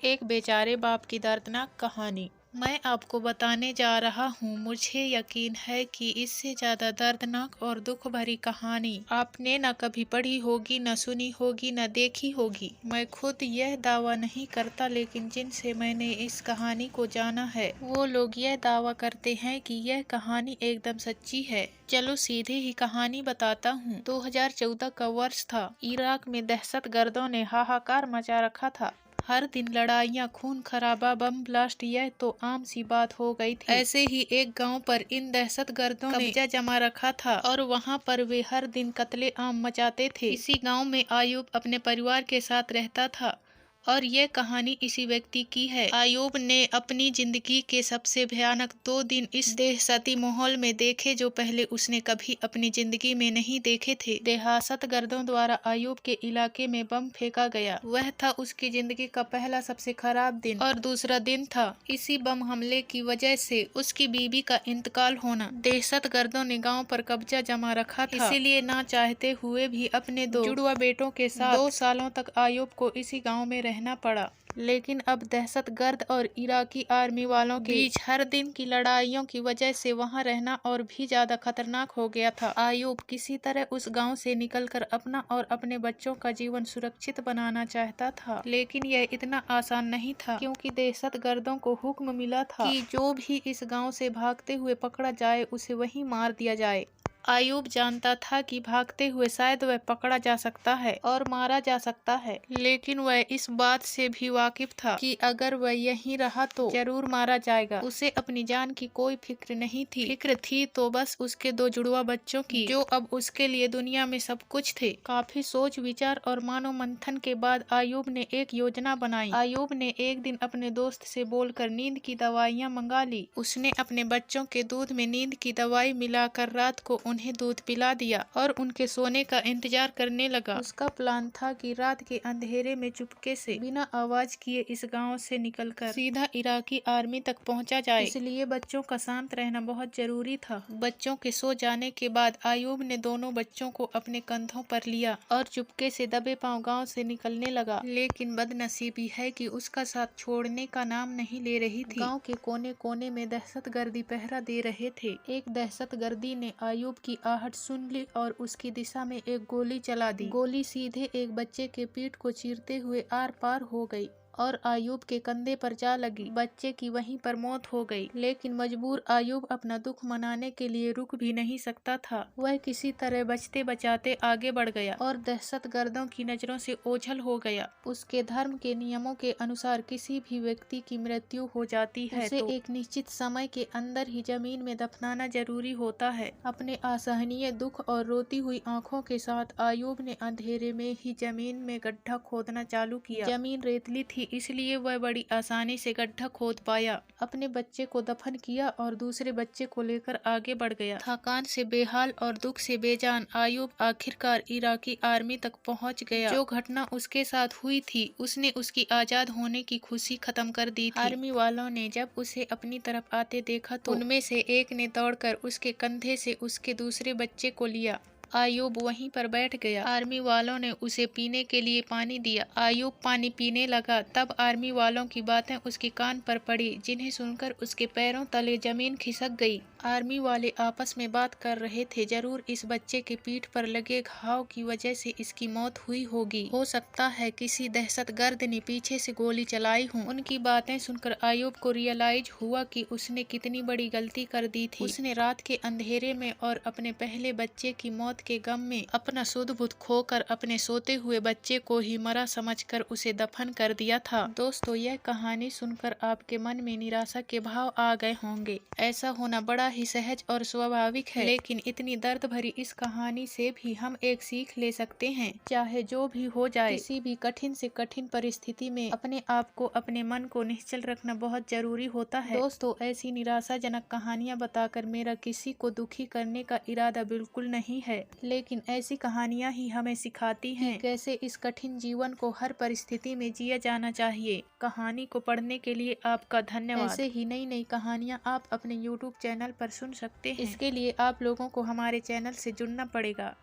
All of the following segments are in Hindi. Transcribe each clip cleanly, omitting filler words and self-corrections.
एक बेचारे बाप की दर्दनाक कहानी मैं आपको बताने जा रहा हूँ। मुझे यकीन है कि इससे ज्यादा दर्दनाक और दुख भरी कहानी आपने न कभी पढ़ी होगी, न सुनी होगी, न देखी होगी। मैं खुद यह दावा नहीं करता, लेकिन जिनसे मैंने इस कहानी को जाना है वो लोग यह दावा करते हैं कि यह कहानी एकदम सच्ची है। चलो सीधे ही कहानी बताता हूँ। 2014 का वर्ष था। इराक में दहशतगर्दों ने हाहाकार मचा रखा था। हर दिन लड़ाइयाँ, खून खराबा, बम ब्लास्ट, यह तो आम सी बात हो गई थी। ऐसे ही एक गांव पर इन दहशतगर्दों ने कब्जा जमा रखा था और वहां पर वे हर दिन कत्ले आम मचाते थे। इसी गांव में आयूब अपने परिवार के साथ रहता था और ये कहानी इसी व्यक्ति की है। आयूब ने अपनी जिंदगी के सबसे भयानक 2 दिन इस दहशती माहौल में देखे जो पहले उसने कभी अपनी जिंदगी में नहीं देखे थे। दहशतगर्दों द्वारा आयूब के इलाके में बम फेंका गया। वह था उसकी जिंदगी का पहला सबसे खराब दिन। और दूसरा दिन था इसी बम हमले की वजह से उसकी बीवी का इंतकाल होना। दहशतगर्दों ने गाँव पर कब्जा जमा रखा था, इसीलिए ना चाहते हुए भी अपने 2 जुड़वा बेटों के साथ 2 सालों तक आयूब को इसी गाँव में रहना पड़ा। लेकिन अब दहशतगर्द और इराकी आर्मी वालों के बीच हर दिन की लड़ाइयों की वजह से वहां रहना और भी ज्यादा खतरनाक हो गया था। आयूब किसी तरह उस गांव से निकलकर अपना और अपने बच्चों का जीवन सुरक्षित बनाना चाहता था, लेकिन यह इतना आसान नहीं था, क्योंकि दहशतगर्दों को हुक्म मिला था कि जो भी इस गाँव से भागते हुए पकड़ा जाए उसे वहीं मार दिया जाए। आयूब जानता था कि भागते हुए शायद वह पकड़ा जा सकता है और मारा जा सकता है, लेकिन वह इस बात से भी वाकिफ था कि अगर वह यहीं रहा तो जरूर मारा जाएगा। उसे अपनी जान की कोई फिक्र नहीं थी। फिक्र थी तो बस उसके 2 जुड़वा बच्चों की, जो अब उसके लिए दुनिया में सब कुछ थे। काफी सोच विचार और मानो मंथन के बाद आयूब ने एक योजना बनाई। आयूब ने एक दिन अपने दोस्त से बोलकर नींद की दवाइयाँ मंगा ली। उसने अपने बच्चों के दूध में नींद की दवाई मिलाकर रात को उन्हें दूध पिला दिया और उनके सोने का इंतजार करने लगा। उसका प्लान था कि रात के अंधेरे में चुपके से बिना आवाज किए इस गांव से निकलकर सीधा इराकी आर्मी तक पहुंचा जाए। इसलिए बच्चों का शांत रहना बहुत जरूरी था। बच्चों के सो जाने के बाद आयूब ने दोनों बच्चों को अपने कंधों पर लिया और चुपके से दबे पांव गाँव से निकलने लगा। लेकिन बदनसीबी है कि उसका साथ छोड़ने का नाम नहीं ले रही थी। गाँव के कोने कोने में दहशतगर्दी पहरा दे रहे थे। एक दहशतगर्दी ने आयूब की आहट सुन ली और उसकी दिशा में एक गोली चला दी। गोली सीधे एक बच्चे के पीठ को चीरते हुए आर पार हो गई और आयूब के कंधे पर जा लगी। बच्चे की वहीं पर मौत हो गई। लेकिन मजबूर आयूब अपना दुख मनाने के लिए रुक भी नहीं सकता था। वह किसी तरह बचते बचाते आगे बढ़ गया और दहशतगर्दों की नजरों से ओझल हो गया। उसके धर्म के नियमों के अनुसार किसी भी व्यक्ति की मृत्यु हो जाती है उसे एक निश्चित समय के अंदर ही जमीन में दफनाना जरूरी होता है। अपने असहनीय दुख और रोती हुई आंखों के साथ आयूब ने अंधेरे में ही जमीन में गड्ढा खोदना चालू किया। जमीन रेतली थी, इसलिए वह बड़ी आसानी से गड्ढा खोद पाया। अपने बच्चे को दफन किया और दूसरे बच्चे को लेकर आगे बढ़ गया। थकान से बेहाल और दुख से बेजान आयूब आखिरकार इराकी आर्मी तक पहुंच गया। जो घटना उसके साथ हुई थी उसने उसकी आजाद होने की खुशी खत्म कर दी थी। आर्मी वालों ने जब उसे अपनी तरफ आते देखा तो उनमें से एक ने दौड़कर उसके कंधे से उसके दूसरे बच्चे को लिया। आयूब वहीं पर बैठ गया। आर्मी वालों ने उसे पीने के लिए पानी दिया। आयूब पानी पीने लगा। तब आर्मी वालों की बातें उसके कान पर पड़ी, जिन्हें सुनकर उसके पैरों तले जमीन खिसक गई। आर्मी वाले आपस में बात कर रहे थे, जरूर इस बच्चे के पीठ पर लगे घाव की वजह से इसकी मौत हुई होगी। हो सकता है किसी दहशतगर्द ने पीछे से गोली चलाई हो। उनकी बातें सुनकर आयूब को रियलाइज हुआ कि उसने कितनी बड़ी गलती कर दी थी। उसने रात के अंधेरे में और अपने पहले बच्चे की मौत के गम में अपना सुध बुध खोकर अपने सोते हुए बच्चे को ही मरा समझकर उसे दफन कर दिया था। दोस्तों, यह कहानी सुनकर आपके मन में निराशा के भाव आ गए होंगे। ऐसा होना बड़ा ही सहज और स्वाभाविक है, लेकिन इतनी दर्द भरी इस कहानी से भी हम एक सीख ले सकते हैं। चाहे जो भी हो जाए, किसी भी कठिन से कठिन परिस्थिति में अपने आप को, अपने मन को निश्चल रखना बहुत जरूरी होता है। दोस्तों, ऐसी निराशाजनक कहानियां बताकर मेरा किसी को दुखी करने का इरादा बिल्कुल नहीं है, लेकिन ऐसी कहानियां ही हमें सिखाती हैं कि कैसे इस कठिन जीवन को हर परिस्थिति में जिया जाना चाहिए। कहानी को पढ़ने के लिए आपका धन्यवाद। ऐसे ही नई नई कहानियां आप अपने YouTube चैनल पर सुन सकते हैं। इसके लिए आप लोगों को हमारे चैनल से जुड़ना पड़ेगा।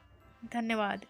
धन्यवाद।